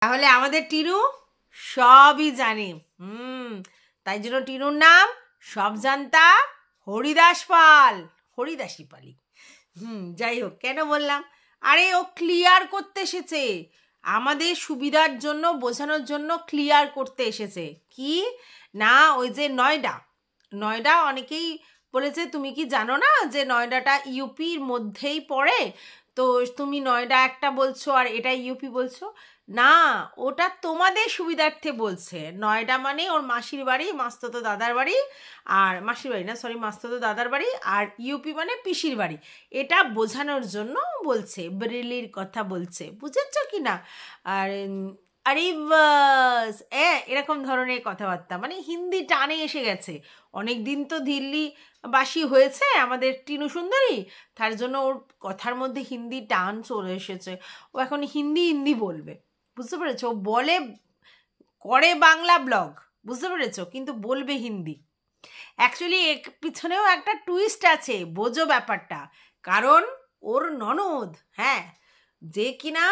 তাহলে আমাদের টিনু সবই জানে। তাই জন্য টিনুর নাম সব জানতা হরিদাস পাল, হরিদাসী পালি। যাই হোক, কেন বললাম, আরে ও ক্লিয়ার করতে এসেছে, আমাদের সুবিধার জন্য, বোঝানোর জন্য ক্লিয়ার করতে এসেছে। কি না, ওই যে নয়ডা অনেকেই বলেছে তুমি কি জানো না যে নয়ডাটা ইউপির মধ্যেই পড়ে, তো তুমি নয়ডা একটা বলছো আর এটা ইউপি বলছো। না, ওটা তোমাদের সুবিধার্থে বলছে। নয়ডা মানে ওর মাসির বাড়ি, মাস্ততো দাদার বাড়ি, আর মাসির বাড়ি না, সরি, মাস্ততো দাদার বাড়ি, আর ইউপি মানে পিসির বাড়ি। এটা বোঝানোর জন্য বলছে, বরেলির কথা বলছে, বুঝেছ কি না? আর আরে বাস এরকম ধরনের কথাবার্তা, মানে হিন্দি টানে এসে গেছে। অনেক দিন তো দিল্লি বাসী হয়েছে আমাদের টিনু সুন্দরী, তার জন্য ওর কথার মধ্যে হিন্দি টান চলে এসেছে। ও এখন হিন্দি বলবে, বুঝতে পেরেছো? বলে করে বাংলা ব্লগ, বুঝতে পেরেছো, কিন্তু বলবে হিন্দি। অ্যাকচুয়ালি এর পিছনেও একটা টুইস্ট আছে, বোঝো ব্যাপারটা। কারণ ওর ননদ, হ্যাঁ, যে কিনা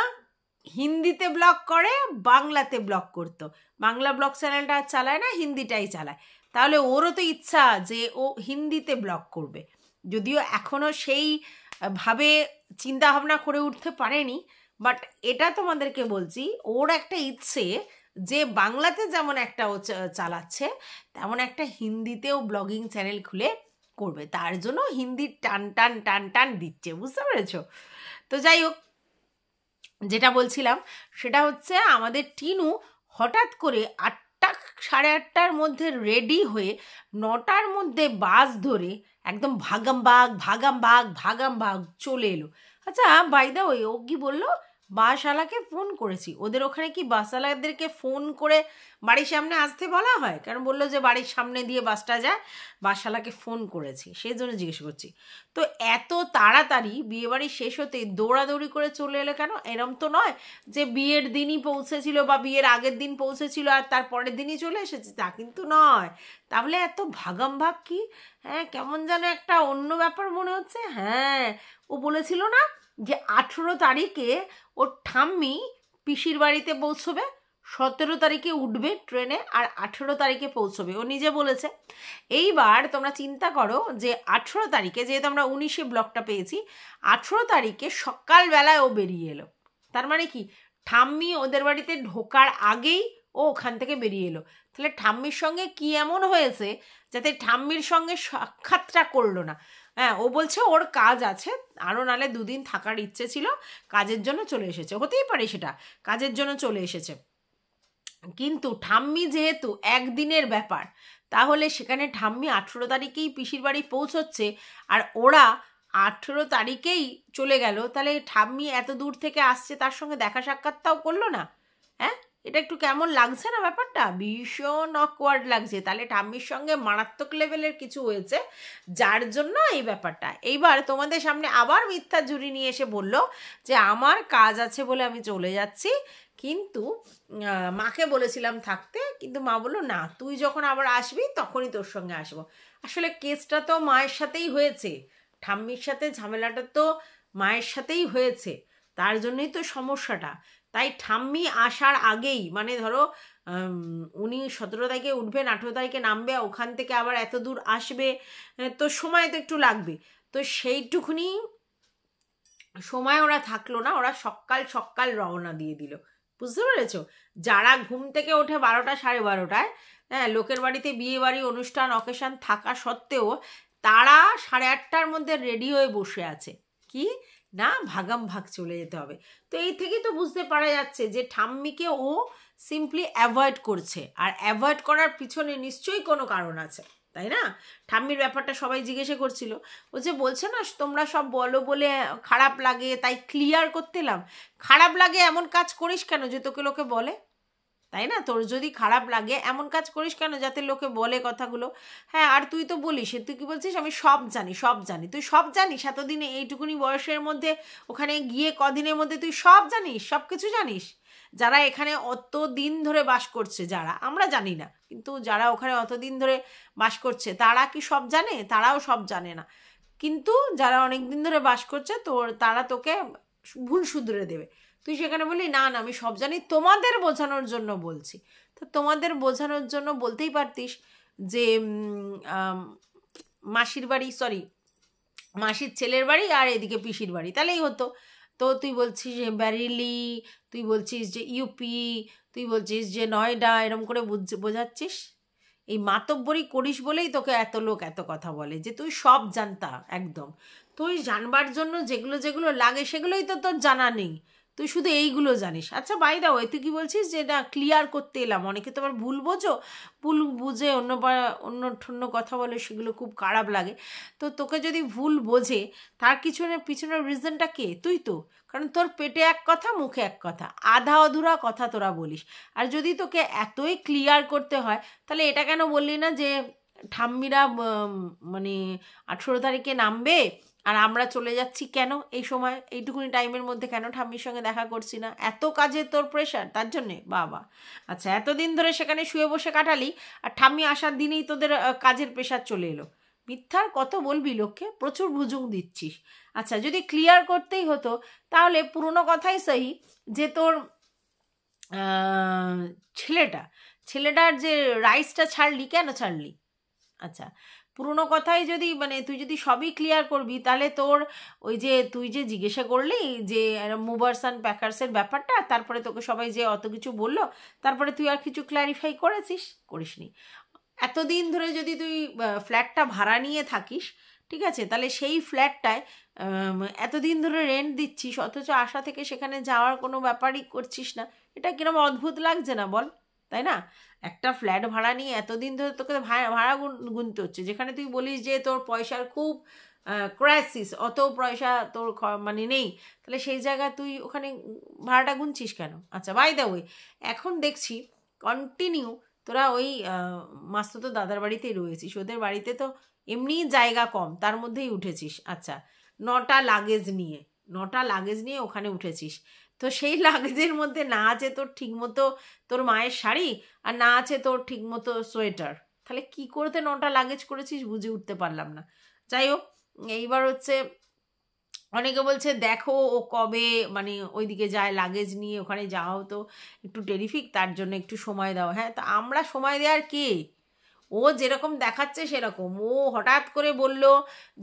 হিন্দিতে ব্লগ করে, বাংলাতে ব্লগ করতো, বাংলা ব্লগ চ্যানেলটা চালায় না, হিন্দিটাই চালায়। তাহলে ওরও তো ইচ্ছা যে ও হিন্দিতে ব্লগ করবে, যদিও এখনও সেই ভাবে চিন্তা ভাবনা করে উঠতে পারেনি। বাট এটা তোমাদেরকে বলছি, ওর একটা ইচ্ছে যে বাংলাতে যেমন একটা ও চালাচ্ছে, তেমন একটা হিন্দিতেও ব্লগিং চ্যানেল খুলে করবে। তার জন্য হিন্দির টান টান টান টান দিচ্ছে, বুঝতে পেরেছো? তো যাই হোক, যেটা বলছিলাম সেটা হচ্ছে, আমাদের টিনু হঠাৎ করে 8টা সাড়ে 8টার মধ্যে রেডি হয়ে 9টার মধ্যে বাস ধরে একদম ভাগাম বাগ চলে এলো। আচ্ছা, বাই দা ওয়ে, ও কি বললো, বাসওয়ালাকে ফোন করেছি। ওদের ওখানে কি বাসওয়ালাদেরকে ফোন করে বাড়ির সামনে আসতে বলা হয়? কারণ বললো যে বাড়ির সামনে দিয়ে বাসটা যায়, বাসওয়ালাকে ফোন করেছি, সেই জন্য জিজ্ঞেস করছি। তো এত তাড়াতাড়ি বিয়েবাড়ি শেষ হতে দৌড়াদৌড়ি করে চলে এলো কেন? এরম তো নয় যে বিয়ের দিনই পৌঁছেছিল বা বিয়ের আগের দিন পৌঁছেছিল আর তার পরের দিনই চলে এসেছে, তা কিন্তু নয়। তাহলে এত ভাগামভাগ কি? হ্যাঁ, কেমন যেন একটা অন্য ব্যাপার মনে হচ্ছে। হ্যাঁ, ও বলেছিল না যে 18 তারিখে ওর ঠাম্মি পিসির বাড়িতে পৌঁছবে, 17 তারিখে উঠবে ট্রেনে, আর 18 তারিখে পৌঁছবে, ও নিজে বলেছে। এইবার তোমরা চিন্তা করো যে 18 তারিখে, যেহেতু আমরা 19-এ ব্লকটা পেয়েছি, 18 তারিখে সকালবেলায় ও বেরিয়ে এলো। তার মানে কি, ঠাম্মি ওদের বাড়িতে ঢোকার আগেই ও ওখান থেকে বেরিয়ে এলো। তাহলে ঠাম্মির সঙ্গে কি এমন হয়েছে যাতে ঠাম্মির সঙ্গে সাক্ষাৎটা করলো না? হ্যাঁ, ও বলছে ওর কাজ আছে, আরও নালে 2 দিন থাকার ইচ্ছে ছিল, কাজের জন্য চলে এসেছে। হতেই পারে সেটা, কাজের জন্য চলে এসেছে। কিন্তু ঠাম্মি যেহেতু একদিনের ব্যাপার, তাহলে সেখানে ঠাম্মি 18 তারিখেই পিসির বাড়ি পৌঁছচ্ছে, আর ওরা 18 তারিখেই চলে গেল। তাহলে ঠাম্মি এত দূর থেকে আসছে, তার সঙ্গে দেখা সাক্ষাৎটাও করলো না। হ্যাঁ, এটা একটু কেমন লাগছে না ব্যাপারটা? ভীষণ অকওয়ার্ড লাগছে। তাহলে ঠাম্মির সঙ্গে মারাত্মক লেভেলের কিছু হয়েছে, যার জন্য এই ব্যাপারটা। এইবার তোমাদের সামনে আবার মিথ্যা জুড়ি নিয়ে এসে বলল যে আমার কাজ আছে বলে আমি চলে যাচ্ছি, কিন্তু মাকে বলেছিলাম থাকতে, কিন্তু মা বললো না, তুই যখন আবার আসবি তখনই তোর সঙ্গে আসবো। আসলে কেসটা তো মায়ের সাথেই হয়েছে, ঠাম্মির সাথে ঝামেলাটা তো মায়ের সাথেই হয়েছে, তার জন্যই তো সমস্যাটা। তাই ঠাম্মি আসার আগেই, মানে ধরো উনি 17 তারিখে উঠবেন, 18 তারিখে নামবে, ওখান থেকে আবার এত দূর আসবে, তো সময় তো একটু লাগবে। তো সেইটুকুনি সময় ওরা থাকলো না, ওরা সকাল রওনা দিয়ে দিল, বুঝতে পেরেছো? যারা ঘুম থেকে ওঠে 12টা সাড়ে 12টায়, হ্যাঁ, লোকের বাড়িতে বিয়ে বাড়ি অনুষ্ঠান অকেশান থাকা সত্ত্বেও তারা 8:30টার মধ্যে রেডি হয়ে বসে আছে। কি না, ভাগাম ভাগ চলে যেতে হবে। তো এই থেকেই তো বুঝতে পারা যাচ্ছে যে ঠাম্মিকে ও সিম্পলি অ্যাভয়েড করছে, আর অ্যাভয়েড করার পিছনে নিশ্চয়ই কোনো কারণ আছে, তাই না? ঠাম্মির ব্যাপারটা সবাই জিজ্ঞেসে করছিল, ও যে বলছে না তোমরা সব বলো বলে খারাপ লাগে, তাই ক্লিয়ার করতে এলাম। খারাপ লাগে এমন কাজ করিস কেন যে তোকে লোকে বলে, তাই না? তোর যদি খারাপ লাগে এমন কাজ করিস কেন যাতে লোকে বলে কথাগুলো। হ্যাঁ, আর তুই তো বলিস, তুই কি বলছিস আমি সব জানি। তুই সব জানিস? এতদিনে, এইটুকুনি বয়সের মধ্যে ওখানে গিয়ে কদিনের মধ্যে তুই সব জানিস, সব কিছু জানিস? যারা এখানে অত দিন ধরে বাস করছে, যারা, আমরা জানি না, কিন্তু যারা ওখানে অতদিন ধরে বাস করছে তারা কি সব জানে? তারাও সব জানে না। কিন্তু যারা অনেক দিন ধরে বাস করছে, তারা তোকে ভুল শুধরে দেবে। তুই সেখানে বললি না না আমি সব জানি, তোমাদের বোঝানোর জন্য বলছি। তো তোমাদের বোঝানোর জন্য বলতেই পারতিস যে মাসির বাড়ি, সরি মাসির ছেলের বাড়ি আর এদিকে পিসির বাড়ি, তাহলেই হতো। তো তুই বলছিস যে ব্যারেলি, তুই বলছিস যে ইউপি, তুই বলছিস যে নয়ডা, এরম করে বোঝাচ্ছিস। এই মাতব্বরি করিস বলেই তোকে এত লোক এত কথা বলে, যে তুই সব জানতা একদম। তুই জানবার জন্য যেগুলো যেগুলো লাগে সেগুলোই তো তোর জানা নেই, তুই শুধু এইগুলো জানিস। আচ্ছা বাই দা ওয়ে, তুই কি বলছিস যে না ক্লিয়ার করতে এলাম, অনেকে তো আবার ভুল বোঝো, ভুল বুঝে অন্য ঠন্য কথা বলে, সেগুলো খুব খারাপ লাগে। তো তোকে যদি ভুল বোঝে তার পিছনের রিজনটা কে? তুই তো। কারণ তোর পেটে এক কথা মুখে এক কথা, আধা অধুরা কথা তোরা বলিস। আর যদি তোকে এতই ক্লিয়ার করতে হয় তাহলে এটা কেন বললি না যে ঠাম্মিরা মানে 18 তারিখে নামবে আর আমরা চলে যাচ্ছি কেন এই সময়, এইটুকুনি টাইমের মধ্যে কেন ঠাম্মির সঙ্গে দেখা করছি না? এত কাজে তোর প্রেশার, তার জন্যে? বাবা, আচ্ছা এতদিন ধরে সেখানে শুয়ে বসে কাটালি আর ঠাম্মি আসার দিনেই তোদের কাজের প্রেশার চলে এলো। মিথ্যার কত বলবি লোককে, প্রচুর ভুজুং দিচ্ছিস। আচ্ছা যদি ক্লিয়ার করতেই হতো তাহলে পুরনো কথাই সহি, যে তোর ছেলেটার যে রাইসটা ছাড়লি, কেন ছাড়লি? আচ্ছা পুরনো কথাই যদি মানে তুই যদি সবই ক্লিয়ার করবি, তাহলে তোর ওই যে তুই যে জিজ্ঞাসা করলি যে মুভার্স অ্যান্ড প্যাকার্সের ব্যাপারটা, তারপরে তোকে সবাই যে অত কিছু বললো, তারপরে তুই আর কিছু ক্ল্যারিফাই করিসনি। এতদিন ধরে যদি তুই ফ্ল্যাটটা ভাড়া নিয়ে থাকিস, ঠিক আছে, তাহলে সেই ফ্ল্যাটটায় এতদিন ধরে রেন্ট দিচ্ছিস, অথচ আশা থেকে সেখানে যাওয়ার কোনো ব্যাপারই করছিস না। এটা কিরকম অদ্ভুত লাগছে না বল, তাই না? একটা ফ্ল্যাট ভাড়া নিয়ে এতদিন ধরে তোকে ভাড়া গুনতে হচ্ছে, যেখানে তুই বলিস যে তোর পয়সার খুব ক্রাইসিস, অত পয়সা তোর মানে নেই, তাহলে সেই জায়গায় তুই ওখানে ভাড়াটা গুনছিস কেন? আচ্ছা বাই দ্য ওয়ে, এখন দেখছি কন্টিনিউ তোরা ওই মাস্তুতো দাদার বাড়িতেই রয়েছিস, ওদের বাড়িতে তো এমনিই জায়গা কম, তার মধ্যেই উঠেছিস। আচ্ছা 9টা লাগেজ নিয়ে ওখানে উঠেছিস। তো সেই লাগেজের মধ্যে না আছে তোর ঠিকমতো তোর মায়ের শাড়ি, আর না আছে তোর ঠিকমতো সোয়েটার, তাহলে কি করতে 9টা লাগেজ করেছিস বুঝে উঠতে পারলাম না। যাই হোক, এইবার হচ্ছে অনেকে বলছে দেখো ও কবে মানে ওইদিকে যায় লাগেজ নিয়ে, ওখানে যাওয়াও তো একটু টেরিফিক, তার জন্য একটু সময় দাও। হ্যাঁ, তা আমরা সময় দেওয়ার কে? ও যেরকম দেখাচ্ছে সেরকম। ও হঠাৎ করে বলল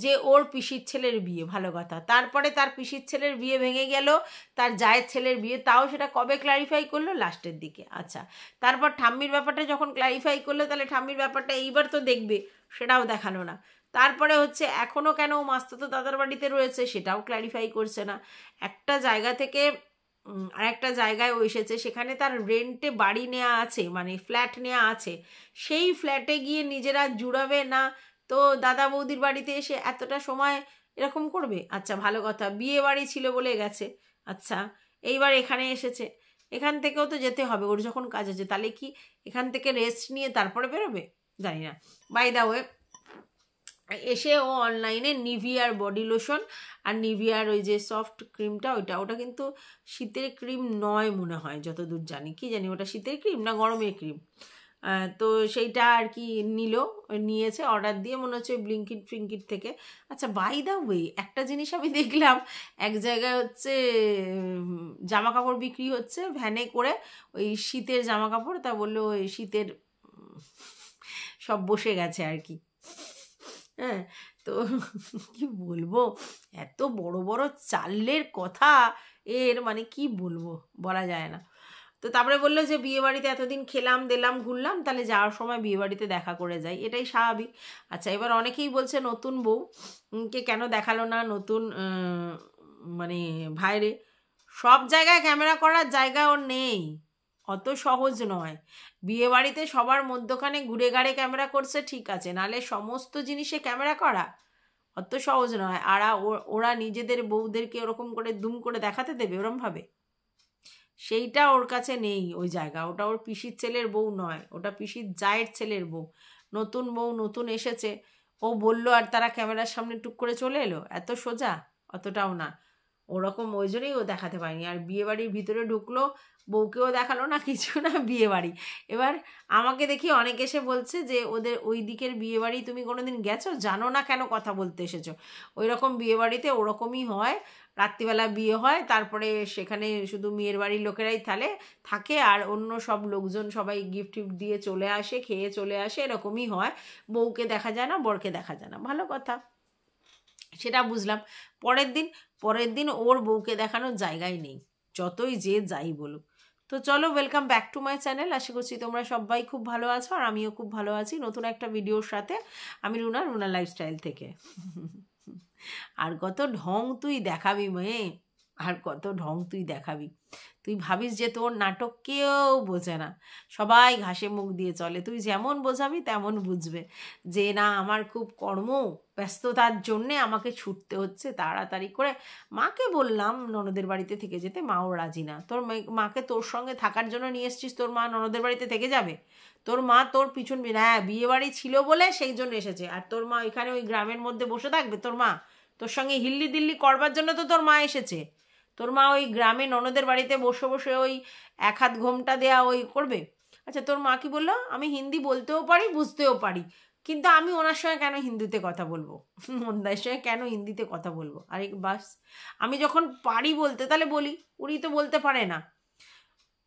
যে ওর পিসির ছেলের বিয়ে, ভালো কথা, তারপরে তার পিসির ছেলের বিয়ে ভেঙে গেল, তার জায়ের ছেলের বিয়ে, তাও সেটা কবে ক্ল্যারিফাই করলো? লাস্টের দিকে। আচ্ছা তারপর ঠাম্মির ব্যাপারটা যখন ক্ল্যারিফাই করলো, তাহলে ঠাম্মির ব্যাপারটা এইবার তো দেখবে, সেটাও দেখালো না। তারপরে হচ্ছে এখনও কেন মাস্তুতো দাদার বাড়িতে রয়েছে সেটাও ক্ল্যারিফাই করছে না। একটা জায়গা থেকে আরেকটা জায়গায় ও এসেছে, সেখানে তার রেন্টে বাড়ি নেওয়া আছে, মানে ফ্ল্যাট নেওয়া আছে, সেই ফ্ল্যাটে গিয়ে নিজেরা জুড়াবে না তো দাদা বৌদির বাড়িতে এসে এতটা সময় এরকম করবে? আচ্ছা ভালো কথা, বিয়ে বাড়ি ছিল বলে গেছে। আচ্ছা এইবার এখানে এসেছে, এখান থেকেও তো যেতে হবে, ওর যখন কাজ আছে, তাহলে কি এখান থেকে রেস্ট নিয়ে তারপরে বেরোবে? জানি না। বাই দা ওয়ে, এসে ও অনলাইনে নিভিয়ার বডি লোশন আর নিভিয়ার ওই যে সফট ক্রিমটা, ওটা কিন্তু শীতের ক্রিম নয় মনে হয়, যতদূর জানি, কি জানি ওটা শীতের ক্রিম না গরমের ক্রিম। তো সেইটা আর কি নিয়েছে অর্ডার দিয়ে, মনে হচ্ছে ব্লিঙ্কিট ফ্লিঙ্কিট থেকে। আচ্ছা বাই দ্য ওয়ে, একটা জিনিস আমি দেখলাম, এক জায়গায় হচ্ছে জামা কাপড় বিক্রি হচ্ছে ভ্যানে করে, ওই শীতের জামা কাপড়, তা বললো ওই শীতের সব বসে গেছে আর কি। হ্যাঁ, তো কি বলবো, এত বড় বড় চালের কথা এর, মানে কি বলবো, বলা যায় না। তো তারপরে বললো যে বিয়ে বাড়িতে এতদিন খেলাম দিলাম ঘুরলাম, তাহলে যাওয়ার সময় বিয়ে বাড়িতে দেখা করে যাই, এটাই স্বাভাবিক। আচ্ছা এবার অনেকেই বলছে নতুন বউ কে কেন দেখালো না, নতুন মানে ভাইরে, সব জায়গায় ক্যামেরা করার জায়গা ওর নেই, অত সহজ নয়। বিয়ে বাড়িতে সবার মধ্যখানে ঘুরে গাড়ে ক্যামেরা করছে ঠিক আছে, নাহলে সমস্ত জিনিসে ক্যামেরা করা অত সহজ নয়। আর ওরা নিজেদের বউদেরকে ওরকম করে দুম করে দেখাতে দেবে ওরমভাবে? সেইটা ওর কাছে নেই ওই জায়গা, ওটা ওর পিসির ছেলের বউ নয়, ওটা পিসির জায়ের ছেলের বউ। নতুন বউ নতুন এসেছে, ও বললো আর তারা ক্যামেরার সামনে টুক করে চলে এলো, এত সোজা? অতটাও না। ওরকম ওই জন্যই ও দেখাতে পারেনি। আর বিয়েবাড়ির ভিতরে ঢুকলো, বউকেও দেখালো না, কিছু না, বিয়েবাড়ি। এবার আমাকে দেখি অনেক এসে বলছে যে ওদের ওই দিকের বিয়েবাড়ি তুমি কোনোদিন গেছো, জানো না কেন কথা বলতে এসেছো? ওই রকম বিয়েবাড়িতে ওরকমই হয়, রাত্রিবেলা বিয়ে হয়, তারপরে সেখানে শুধু মেয়ের বাড়ির লোকেরাই থাকে, আর অন্য সব লোকজন সবাই গিফট টিফট দিয়ে চলে আসে, খেয়ে চলে আসে, এরকমই হয়। বউকে দেখা যায় না, বরকে দেখা যায় না, ভালো কথা, সেটা বুঝলাম। পরের দিন ওর বউকে দেখানোর জায়গায় নেই, যতই যে যাই বলুক। তো চলো, welcome back to my channel. আশা করছি তোমরা সবাই খুব ভালো আছো, আর আমিও খুব ভালো আছি নতুন একটা ভিডিওর সাথে। আমি রুনা লাইফস্টাইল থেকে। আর কত ঢং তুই দেখাবি মেয়ে, আর কত ঢং তুই দেখাবি। তুই ভাবিস যে তোর নাটক কেউ বোঝে না, সবাই ঘাসে মুখ দিয়ে চলে, তুই যেমন বোঝাবি তেমন বুঝবে যে না আমার খুব ব্যস্ততার জন্যে আমাকে ছুটতে হচ্ছে তাড়াতাড়ি করে। মাকে বললাম ননদের বাড়িতে থেকে যেতে, মাও রাজি না। তোর মাকে তোর সঙ্গে থাকার জন্য নিয়ে এসছিস, তোর মা ননদের বাড়িতে থেকে যাবে? তোর মা তোর পিছন, হ্যাঁ বিয়ে বাড়ি ছিল বলে সেই জন্য এসেছে, আর তোর মা ওইখানে ওই গ্রামের মধ্যে বসে থাকবে? তোর মা তোর সঙ্গে হিল্লি দিল্লি করবার জন্য তো তোর মা এসেছে। তোর মা ওই গ্রামে ননদের বাড়িতে বসে বসে ওই এক হাত ঘোমটা দেয়া ওই করবে? আচ্ছা, তোর মা কি বললো? আমি হিন্দি বলতেও পারি, বুঝতেও পারি, কিন্তু আমি ওনার সঙ্গে কেন হিন্দিতে কথা বলবো? মন্দার সঙ্গে কেন হিন্দিতে কথা বলবো? আরে বাস, আমি যখন পারি বলতে তাহলে বলি, উনি তো বলতে পারে না।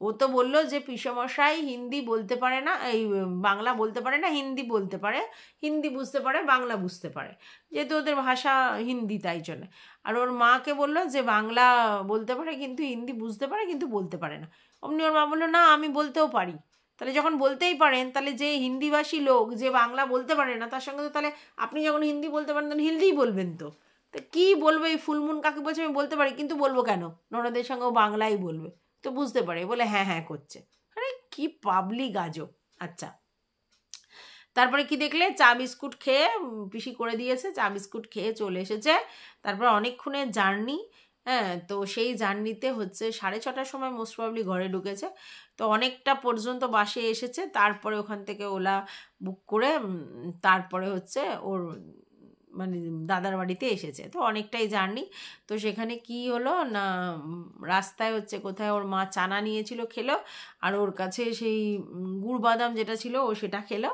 ও তো বললো যে পিসেমশাই হিন্দি বলতে পারে না, এই বাংলা বলতে পারে না, হিন্দি বলতে পারে, হিন্দি বুঝতে পারে, বাংলা বুঝতে পারে, যেহেতু ওদের ভাষা হিন্দি, তাই জন্য। আর ওর মাকে বললো যে বাংলা বলতে পারে কিন্তু হিন্দি বুঝতে পারে, কিন্তু বলতে পারে না। অমনি ওর মা বললো না আমি বলতেও পারি। তাহলে যখন বলতেই পারেন, তাহলে যে হিন্দিভাষী লোক যে বাংলা বলতে পারে না, তার সঙ্গে তো তাহলে আপনি যখন হিন্দি বলতে পারেন তখন হিন্দিই বলবেন। তো কী বলবো? এই ফুলমুন কাকে বলছে আমি বলতে পারি, কিন্তু বলবো কেন? ননদের সঙ্গেও বাংলাই বলবে, তো বুঝতে পারে বলে হ্যাঁ হ্যাঁ করছে। আরে কি পাবলিক আজব। আচ্ছা, তারপরে কি দেখলে? চা বিস্কুট খেয়ে, পিসি করে দিয়েছে, চা বিস্কুট খেয়ে চলে এসেছে। তারপর অনেকক্ষণের জার্নি, হ্যাঁ, তো সেই জার্নিতে হচ্ছে 6:30টার সময় মোস্ট প্রবলি ঘরে ঢুকেছে। তো অনেকটা পর্যন্ত বাসে এসেছে, তারপরে ওখান থেকে ওলা বুক করে তারপরে হচ্ছে ওর মানে দাদার বাড়িতে এসেছে। তো অনেকটাই জার্নি। তো সেখানে কি হলো না, রাস্তায় হচ্ছে কোথায় ওর মা চানা নিয়েছিল, খেলো, আর ওর কাছে সেই গুড় বাদাম যেটা ছিল ও সেটা খেলো।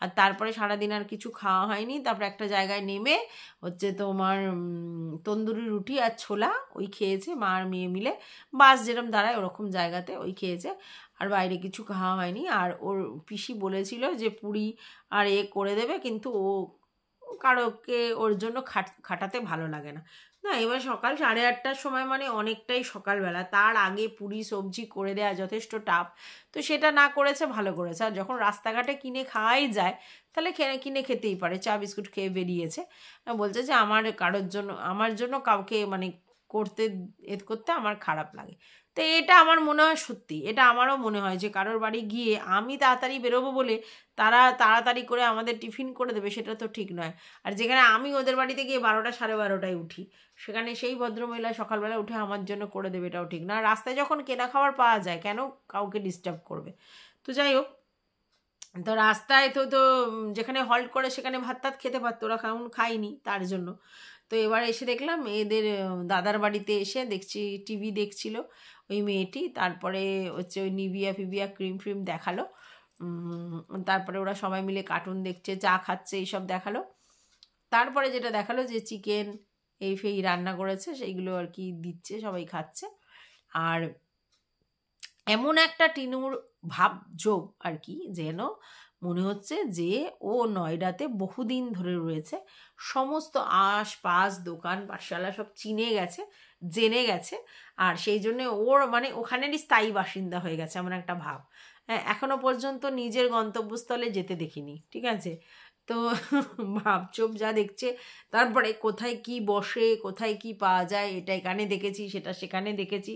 আর তারপরে সারাদিন আর কিছু খাওয়া হয়নি। তারপরে একটা জায়গায় নেমে হচ্ছে তোমার তন্দুরি রুটি আর ছোলা ওই খেয়েছে, মা আর মেয়ে মিলে, বাস যেরকম দাঁড়ায় ওরকম জায়গাতে ওই খেয়েছে, আর বাইরে কিছু খাওয়া হয়নি। আর ওর পিসি বলেছিল যে পুরি আর করে দেবে, কিন্তু ও কারোকে ওর জন্য খাটাতে ভালো লাগে না। না, এবার সকাল 8:30টার সময় মানে অনেকটাই সকালবেলা, তার আগে পুরি সবজি করে দেওয়া যথেষ্ট টাফ। তো সেটা না করেছে, ভালো করেছে। আর যখন রাস্তাঘাটে কিনে খাওয়াই যায়, তাহলে কিনে খেতেই পারে। চা বিস্কুট খেয়ে বেরিয়েছে, বলছে যে আমার জন্য কাউকে মানে করতে আমার খারাপ লাগে। তো এটা আমার মনে হয় সত্যি, এটা আমারও মনে হয় যে কারোর বাড়ি গিয়ে আমি তাড়াতাড়ি বেরোবো বলে তারা তাড়াতাড়ি করে আমাদের টিফিন করে দেবে, সেটা তো ঠিক নয়। আর যেখানে আমি ওদের বাড়িতে গিয়ে 12টা 12:30টায় উঠি, সেখানে সেই ভদ্রমহিলা সকালবেলা উঠে আমার জন্য করে দেবে, এটাও ঠিক না। রাস্তায় যখন কেনা খাবার পাওয়া যায়, কেন কাউকে ডিস্টার্ব করবে? তো যাই হোক, তো রাস্তায় তো যেখানে হল্ট করে সেখানে ভাত টাত খেতে পারতো, ওরা কারণ খায়নি তার জন্য। তো এবার এসে দেখলাম এদের দাদার বাড়িতে এসে দেখছি টিভি দেখছিল ওই মেয়েটি। তারপরে হচ্ছে ওই নিভিয়া ক্রিম দেখালো। তারপরে ওরা সবাই মিলে কার্টুন দেখছে, চা খাচ্ছে, এইসব দেখালো। তারপরে যেটা দেখালো যে চিকেন ফেই রান্না করেছে, সেইগুলো আর কি দিচ্ছে, সবাই খাচ্ছে। আর এমন একটা টিনুর ভাব যোগ আর কি, যেন মনে হচ্ছে যে ও নয়ডাতে বহুদিন ধরে রয়েছে, সমস্ত আশপাশ দোকান পাঠশালা সব চিনে গেছে, জেনে গেছে, আর সেই জন্যে ওর মানে ওখানেরই স্থায়ী বাসিন্দা হয়ে গেছে, এমন একটা ভাব। হ্যাঁ, এখনো পর্যন্ত নিজের গন্তব্যস্থলে যেতে দেখিনি, ঠিক আছে? তো ভাবচোপ যা দেখছে, তারপরে কোথায় কি বসে, কোথায় কি পাওয়া যায়, এটা এখানে দেখেছি, সেটা সেখানে দেখেছি,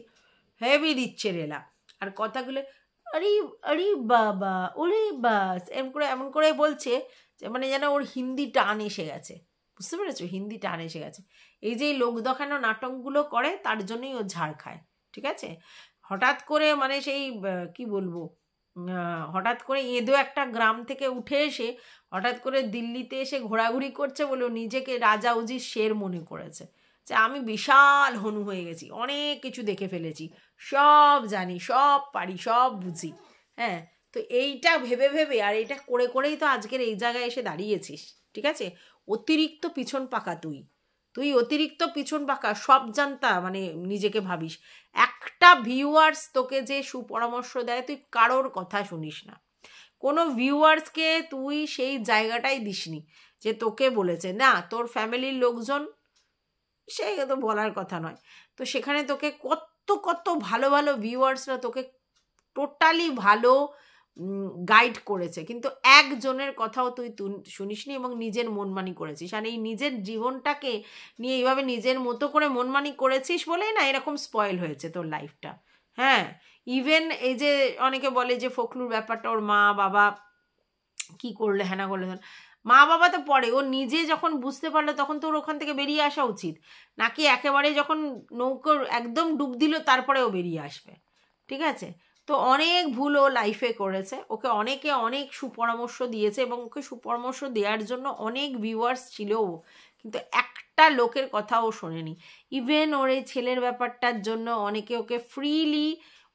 হেভি দিচ্ছে রেলা। আর কথাগুলো আরে আরে বাবা, ওরে বাস, এমন করে বলছে যে মানে যেন ওর হিন্দি টান এসে গেছে, বুঝতে পেরেছো? হিন্দি টান এসে গেছে। এই যে লোক দেখানো নাটকগুলো করে, তার জন্যই ও ঝাড় খায়, ঠিক আছে? হঠাৎ করে মানে সেই কি বলবো, হঠাৎ করে এদো একটা গ্রাম থেকে উঠে এসে হঠাৎ করে দিল্লিতে এসে ঘোরাঘুরি করছে বলে নিজেকে রাজা উজির শের মনে করেছে, যে আমি বিশাল হনু হয়ে গেছি, অনেক কিছু দেখে ফেলেছি, সব জানি, সব পারি, সব বুঝি। হ্যাঁ, তো এইটা ভেবে ভেবে আর এটা করে করেই তো আজকের এই জায়গায় এসে দাঁড়িয়েছিস। ঠিক আছে, অতিরিক্ত পিছন পাকা তুই, তুই অতিরিক্ত পিছন পাকা, সব জানতা মানে নিজেকে ভাবিস। একটা ভিউয়ার্স তোকে যে সুপরামর্শ দেয়, তুই কারোর কথা শুনিস না। কোনো ভিউয়ার্সকে তুই সেই জায়গাটাই দিসনি যে তোকে বলেছে না, তোর ফ্যামিলির লোকজন, সে তো বলার কথা নয়, তো সেখানে তোকে কত কত ভালো ভালো ভিউয়ার্সরা তোকে টোটালি ভালো গাইড করেছে, কিন্তু একজনের কথাও তুই শুনিসনি এবং নিজের মনমানি করেছিস। আর এই নিজের জীবনটাকে নিয়ে এইভাবে নিজের মতো করে মনমানি করেছিস বলেই না এরকম স্পয়েল হয়েছে তোর লাইফটা। হ্যাঁ, ইভেন এই যে অনেকে বলে যে ফখরুর ব্যাপারটা ওর মা বাবা কি করলে, হ্যাঁ না করলে, মা বাবা তো পরে, ও নিজে যখন বুঝতে পারলো তখন তোর ওখান থেকে বেরিয়ে আসা উচিত, নাকি একেবারে যখন নৌকোর একদম ডুব দিল তারপরে ও বেরিয়ে আসবে? ঠিক আছে, তো অনেক ভুল ও লাইফে করেছে, ওকে অনেকে অনেক সুপরামর্শ দিয়েছে এবং ওকে সুপরামর্শ দেওয়ার জন্য অনেক ভিউয়ার্স ছিল, কিন্তু একটা লোকের কথা ও শোনেনি। ইভেন ওর এই ছেলের ব্যাপারটার জন্য অনেকে ওকে ফ্রিলি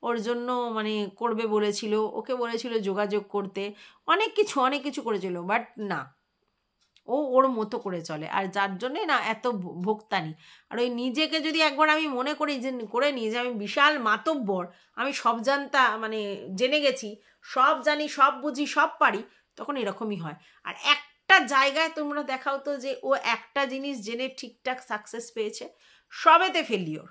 ওর জন্য মানে করবে বলেছিল, ওকে বলেছিল যোগাযোগ করতে, অনেক কিছু করেছিল, বাট না, ও ওর মতো করে চলে, আর যার জন্যে না এত ভোক্তানি। আর ওই নিজেকে যদি একবার আমি মনে করি যে করে নিই যে আমি বিশাল মাতব্বর, আমি সব জানতা মানে জেনে গেছি, সব জানি, সব বুঝি, সব পারি, তখন এরকমই হয়। আর একটা জায়গায় তোমরা দেখাও তো যে ও একটা জিনিস জেনে ঠিকঠাক সাকসেস পেয়েছে, সবেতে ফেলিওর।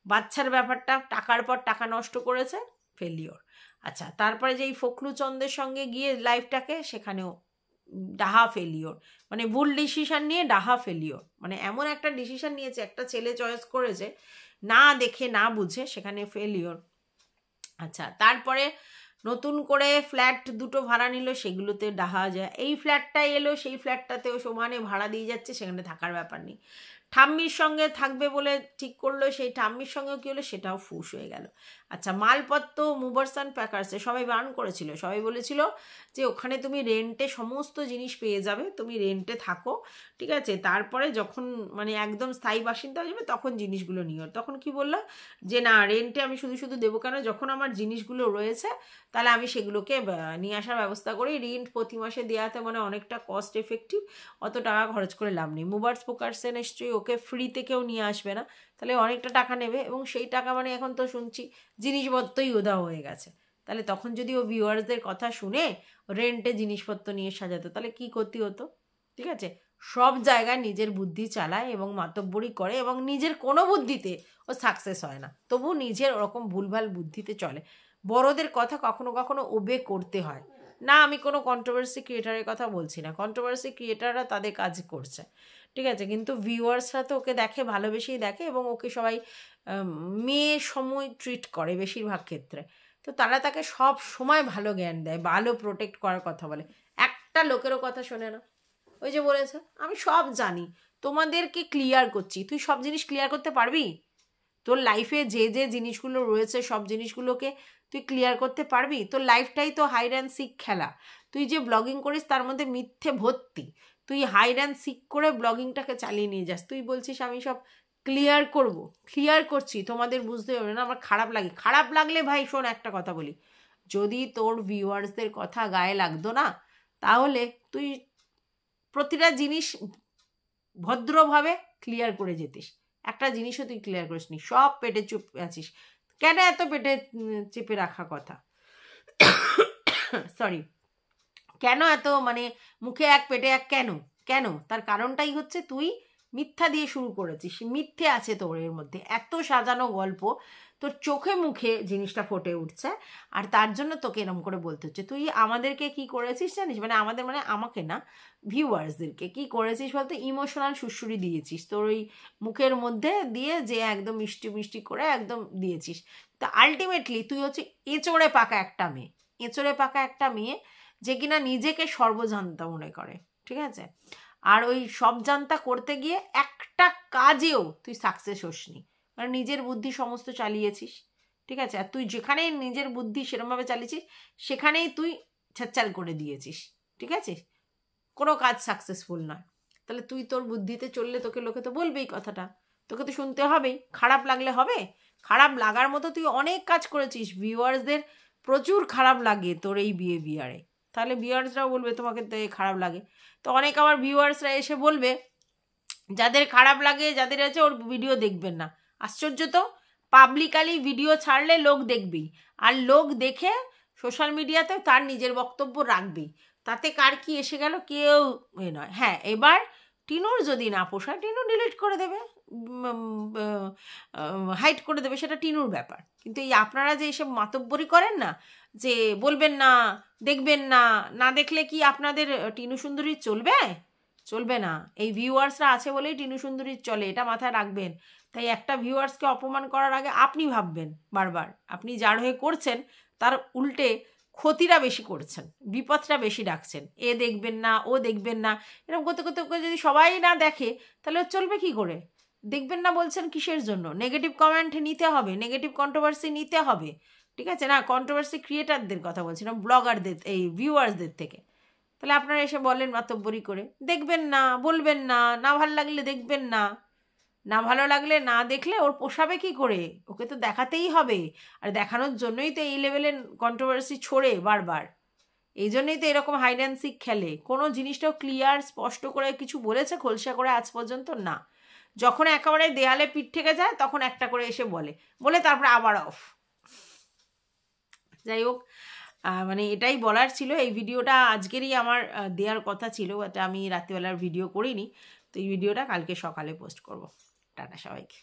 বাচ্চার ব্যাপারটা, টাকার পর টাকা নষ্ট করেছে, ফেলিওর। আচ্ছা, তারপরে যে এই ফখরুচন্দ্রের সঙ্গে গিয়ে লাইফটাকে, সেখানেও ডাহা ফেলিওর, মানে ভুল ডিসিশন নিয়ে ডাহা ফেলিওর, মানে এমন একটা ডিসিশন নিয়েছে, একটা ছেলে চয়েস করেছে না দেখে না বুঝে, সেখানে ফেলিওর। আচ্ছা, তারপরে নতুন করে ফ্ল্যাট দুটো ভাড়া নিল, সেগুলোতে ডাহা যায়। এই ফ্ল্যাটটাই এলো, সেই ফ্ল্যাটটাতেও সমানে ভাড়া দিয়ে যাচ্ছে, সেখানে থাকার ব্যাপার নেই। ঠাম্মির সঙ্গে থাকবে বলে ঠিক করলো, সেই ঠাম্মির সঙ্গেও কী হলো, সেটাও ফুস হয়ে গেল। আচ্ছা, মালপত্র মুভার্স অ্যান্ড প্যাকার্সে সবাই বারণ করেছিল, সবাই বলেছিল যে ওখানে তুমি রেন্টে সমস্ত জিনিস পেয়ে যাবে, তুমি রেন্টে থাকো, ঠিক আছে, তারপরে যখন মানে একদম স্থায়ী বাসিন্দা হয়ে যাবে তখন জিনিসগুলো নিও। তখন কি বললো যে না, রেন্টে আমি শুধু শুধু দেবো কেন, যখন আমার জিনিসগুলো রয়েছে তাহলে আমি সেগুলোকে নিয়ে আসার ব্যবস্থা করি, রেন্ট প্রতি মাসে দেওয়াতে মানে অনেকটা কস্ট এফেক্টিভ, অত টাকা খরচ করে লাভ নেই। মুভার্স পোকার্সে নিশ্চয়ই ওকে ফ্রিতে কেউ নিয়ে আসবে না, তাহলে অনেকটা টাকা নেবে, এবং সেই টাকা মানে এখন তো শুনছি জিনিসপত্রই উধাও হয়ে গেছে। তাহলে তখন যদি ও ভিউয়ার্সদের কথা শুনে রেন্টে জিনিসপত্র নিয়ে সাজাতো, তাহলে কি ক্ষতি হতো? ঠিক আছে, সব জায়গায় নিজের বুদ্ধি চালায় এবং মাতব্বরি করে, এবং নিজের কোনো বুদ্ধিতে ও সাকসেস হয় না, তবু নিজের ওরকম ভুলভাল বুদ্ধিতে চলে। বড়দের কথা কখনো কখনো ওবে করতে হয় না। আমি কোনো কন্ট্রোভার্সি ক্রিয়েটারের কথা বলছি না, কন্ট্রোভার্সি ক্রিয়েটাররা তাদের কাজ করছে, ঠিক আছে, কিন্তু ভিউয়ার্সরা তো ওকে দেখে, ভালোবেসেই দেখে, এবং ওকে সবাই মেয়ে সময় ট্রিট করে বেশিরভাগ ক্ষেত্রে, তো তারা তাকে সব সময় ভালো জ্ঞান দেয়, ভালো প্রোটেক্ট করার কথা বলে, একটা লোকেরও কথা শোনে না। ওই যে বলেছে আমি সব জানি, তোমাদেরকে ক্লিয়ার করছি, তুই সব জিনিস ক্লিয়ার করতে পারবি? তোর লাইফে যে যে জিনিসগুলো রয়েছে সব জিনিসগুলোকে তুই ক্লিয়ার করতে পারবি? তোর লাইফটাই তো হাইড অ্যান্ড সিক খেলা। তুই যে ব্লগিং করিস তার মধ্যে মিথ্যে ভর্তি, তুই হাইড অ্যান্ড সিক করে ব্লগিংটাকে চালিয়ে নিয়ে যাস। তুই বলছিস আমি সব ক্লিয়ার করব, ক্লিয়ার করছি, তোমাদের বুঝতে হবে না, আমার খারাপ লাগে। খারাপ লাগলে ভাই শোন, একটা কথা বলি, যদি তোর ভিউয়ার্সদের কথা গায়ে লাগতো না, তাহলে তুই প্রতিটা জিনিস ভদ্রভাবে ক্লিয়ার করে যেতিস। একটা জিনিসও তুই ক্লিয়ার করিসনি, সব পেটে চুপ আছিস। কেন এত পেটে চেপে রাখা কথা, সরি, কেন এত মানে মুখে এক পেটে এক, কেন কেন? তার কারণটাই হচ্ছে তুই মিথ্যা দিয়ে শুরু করেছিস, মিথ্যে আছে তোর এর মধ্যে, এত সাজানো গল্প, তোর চোখে মুখে জিনিসটা ফুটে উঠছে, আর তার জন্য তোকে এরকম করে বলতে হচ্ছে। তুই আমাদেরকে কি করেছিস জানিস, মানে আমাদের মানে আমাকে না, ভিউয়ার্সদেরকে কি করেছিস বলতে, ইমোশনাল সুড়সুড়ি দিয়েছিস তোর ওই মুখের মধ্যে দিয়ে, যে একদম মিষ্টি মিষ্টি করে একদম দিয়েছিস। তা আলটিমেটলি তুই হচ্ছে এঁচড়ে পাকা একটা মেয়ে, এঁচড়ে পাকা একটা মেয়ে যে কিনা নিজেকে সর্বজান্তা মনে করে, ঠিক আছে, আর ওই সব জানতা করতে গিয়ে একটা কাজেও তুই সাকসেস হসনি, কারণ নিজের বুদ্ধি সমস্ত চালিয়েছিস, ঠিক আছে, আর তুই যেখানেই নিজের বুদ্ধি সেরকমভাবে চালিয়েছিস সেখানেই তুই ছাচ্চাল করে দিয়েছিস, ঠিক আছে, কোনো কাজ সাকসেসফুল নয়। তাহলে তুই তোর বুদ্ধিতে চললে তোকে লোকে তো বলবেই কথাটা, তোকে তো শুনতে হবেই, খারাপ লাগলে হবে? খারাপ লাগার মতো তুই অনেক কাজ করেছিস, ভিউয়ার্সদের প্রচুর খারাপ লাগে তোর এই বিহেভিয়ারে, তাহলে ভিউয়ার্সরাও বলবে তোমাকে তো খারাপ লাগে। তো অনেক আবার ভিউয়ার্সরা এসে বলবে যাদের খারাপ লাগে, যাদের আছে ওর ভিডিও দেখবেন না। আশ্চর্য তো, পাবলিকালি ভিডিও ছাড়লে লোক দেখবেই, আর লোক দেখে সোশ্যাল মিডিয়াতে তার নিজের বক্তব্য রাখবেই, তাতে কার কি এসে গেল কেউ নয়। হ্যাঁ, এবার টিনুর যদি না পোষায় টিনু ডিলিট করে দেবে, হাইড করে দেবে, সেটা টিনুর ব্যাপার। কিন্তু এই আপনারা যে এসব মাতব্বরি করেন না, যে বলবেন না, দেখবেন না, না দেখলে কি আপনাদের টিনু সুন্দরী চলবে? চলবে না। এই ভিউয়ার্সরা আছে বলেই টিনু সুন্দরী চলে, এটা মাথায় রাখবেন। তাই একটা ভিউয়ার্সকে অপমান করার আগে আপনি ভাববেন বারবার, আপনি যার হয়ে করছেন তার উল্টে ক্ষতিটা বেশি করছেন, বিপদটা বেশি ডাকছেন। এ দেখবেন না, ও দেখবেন না, এরকম করতে করতে যদি সবাই না দেখে তাহলে চলবে কি করে? দেখবেন না বলছেন কিসের জন্য? নেগেটিভ কমেন্ট নিতে হবে, নেগেটিভ কন্ট্রোভার্সি নিতে হবে, ঠিক আছে না? কন্ট্রোভার্সি ক্রিয়েটারদের কথা বলছিলাম, ব্লগারদের, এই ভিউয়ার্সদের থেকে। তাহলে আপনারা এসে বলেন মাতব্বরি করে, দেখবেন না, বলবেন না, না ভালো লাগলে দেখবেন না, না ভালো লাগলে না দেখলে ওর পোষাবে কি করে? ওকে তো দেখাতেই হবে, আর দেখানোর জন্যই তো এই লেভেলের কন্ট্রোভার্সি ছড়ে বারবার, এই জন্যই তো এরকম হাইড অ্যান্ড সিক খেলে। কোনো জিনিসটাও ক্লিয়ার স্পষ্ট করে কিছু বলেছে খোলসা করে আজ পর্যন্ত না। যখন একেবারে দেয়ালে পিঠ থেকে যায় তখন একটা করে এসে বলে তারপরে আবার অফ। যাই হোক, মানে এটাই বলার ছিল। এই ভিডিওটা আজকেরই আমার দেওয়ার কথা ছিল, বাট আমি রাত্রিবেলার ভিডিও করিনি, তো এই ভিডিওটা কালকে সকালে পোস্ট করব। টাটা সবাইকে।